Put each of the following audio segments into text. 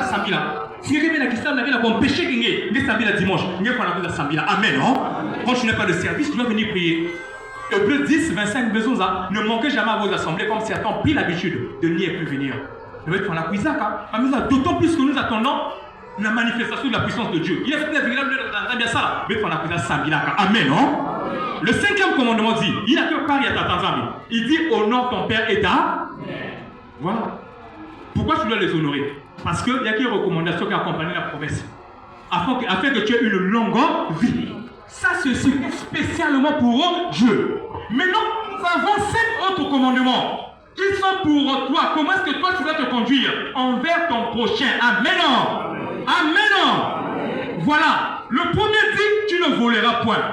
Sambila. Si vous avez la question, vous avez un péché qui est Sambila dimanche. Vous avez la Sambila. Amen. Quand tu n'as pas de service, tu dois venir prier. Hébreux 10, 25 besoins, ne manquez jamais à vos assemblées comme certains ont pris l'habitude de n'y plus venir. Vous devez être la cuisine, d'autant plus que nous attendons la manifestation de la puissance de Dieu. Il est fait bien ça. Vous devez faire la cuisine Sambila. Amen. Le 5e commandement dit, il n'a que Paris à ta Tanzanie. Il dit honore ton père et ta. Voilà. Pourquoi tu dois les honorer? Parce qu'il y a quelques recommandations qui accompagnent la promesse. Afin que tu aies une longue vie. Ça, c'est spécialement pour Dieu. Maintenant, nous avons 7 autres commandements qui sont pour toi. Comment est-ce que toi, tu dois te conduire envers ton prochain? Amen. Amen. Voilà. Le premier dit, tu ne voleras point.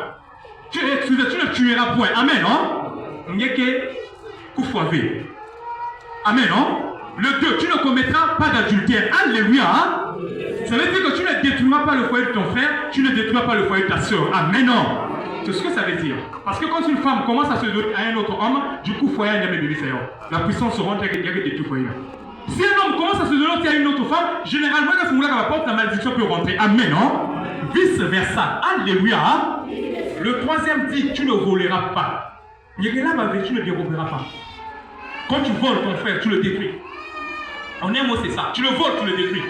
Tu ne tueras point. Amen. Amen. Le 2, tu ne commettras pas d'adultère. Alléluia. Ça veut dire que tu ne détruiras pas le foyer de ton frère, tu ne détruiras pas le foyer de ta soeur. Amen. C'est ce que ça veut dire. Parce que quand une femme commence à se donner à un autre homme, du coup, foyer n'a jamais bébé. La puissance se rend, il y a que des tout foyers. Si un homme commence à se donner à une autre femme, généralement, il faut que la porte, la malédiction peut rentrer. Amen. Vice versa. Alléluia. Le 3e dit, tu ne voleras pas. Il y a là, tu ne déroberas pas. Quand tu voles ton frère, tu le détruis. En un mot, c'est ça. Tu le voles, tu le détruis.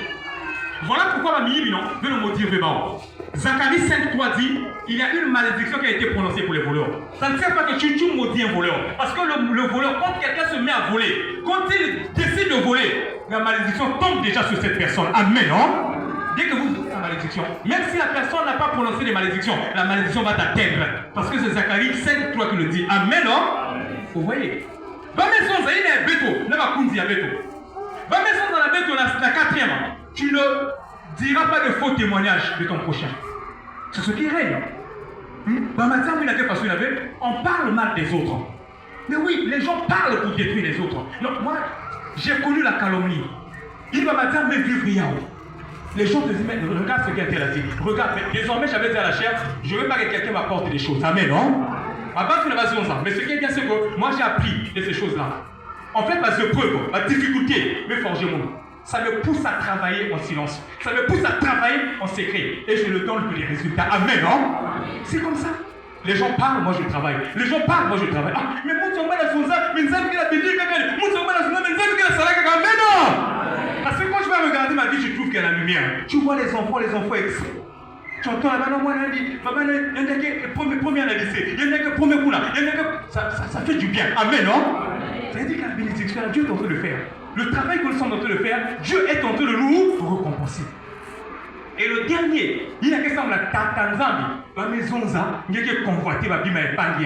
Voilà pourquoi ma mille, non, veut le maudire Véban. Zacharie 5.3 dit, il y a une malédiction qui a été prononcée pour les voleurs. Ça ne sert pas que tu maudis un voleur. Parce que le voleur, quand quelqu'un se met à voler, quand il décide de voler, la malédiction tombe déjà sur cette personne. Amen, non? Dès que vous dites la malédiction, même si la personne n'a pas prononcé les malédictions, la malédiction va t'atteindre. Parce que c'est Zacharie 5.3 qui le dit. Amen, non? Vous voyez? Va maison, ça y est, béto. Ne va pas dire béto. Va maison dans la béto, la 4e. Tu ne diras pas de faux témoignages de ton prochain. C'est ce qui règne. On parle mal des autres. Mais oui, les gens parlent pour détruire les autres. Donc moi, j'ai connu la calomnie. Il va me dire, mais vivre rien. Les gens te disent, mais regarde ce qu'elle a dit. Regarde, désormais j'avais dit à la chair, je ne veux pas que quelqu'un m'apporte des choses. Amen, non? Avant, tu ne vas pas ça. Mais ce qui est bien, c'est que moi j'ai appris de ces choses-là. En fait, ma épreuve, ma difficulté, me forger mon nom. Ça me pousse à travailler en silence. Ça me pousse à travailler en secret. Et je ne donne que les résultats. Amen, non? C'est comme ça. Les gens parlent, moi je travaille. Les gens parlent, moi je travaille. Ah, mais moi, tu vas la sonza, mais nous avons la béni, moi, tu vas la sonza, mais nous avons la salade, mais non! Parce que quand je vais regarder ma vie, je trouve qu'il y a la lumière. Tu vois les enfants tu entends là-bas, non, moi, il y en a qui premier à la lycée, il y en a qui premier coup là, il y en a qui. Ça fait du bien. Amen, non? Ça veut dire que la bénédiction, Dieu est en train de le faire. Le travail que nous sommes en train de faire, Dieu est en train de nous récompenser. Et le dernier, il y a question de la Tanzanie. La maison, il y a qui convoité, il y a pas qui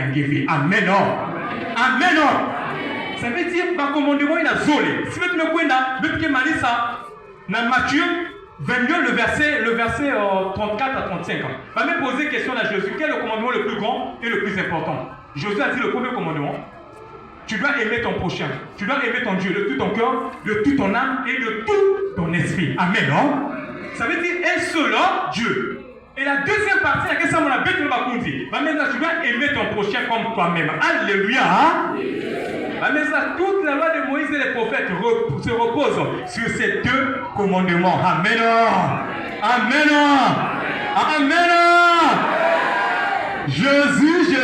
Amen, non? Amen, non? Ça veut dire que le commandement, il a zolé. Si vous me connaissez, vous pouvez ça dans Matthieu 22, le verset 34 à 35. Va me poser question à Jésus. Quel est le commandement le plus grand et le plus important? Jésus a dit le premier commandement. Tu dois aimer ton prochain. Tu dois aimer ton Dieu de tout ton cœur, de toute ton âme et de tout ton esprit. Amen, non? Ça veut dire un seul Dieu. Et la deuxième partie, la question on a bête le bakundi. Maintenant, tu dois aimer ton prochain comme toi-même. Alléluia. Maintenant, toute la loi de Moïse et les prophètes se repose sur ces 2 commandements. Amen. Amen. Amen. Jésus.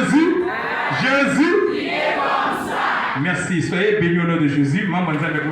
Merci. Soyez bénis au nom de Jésus. Maman, nous avons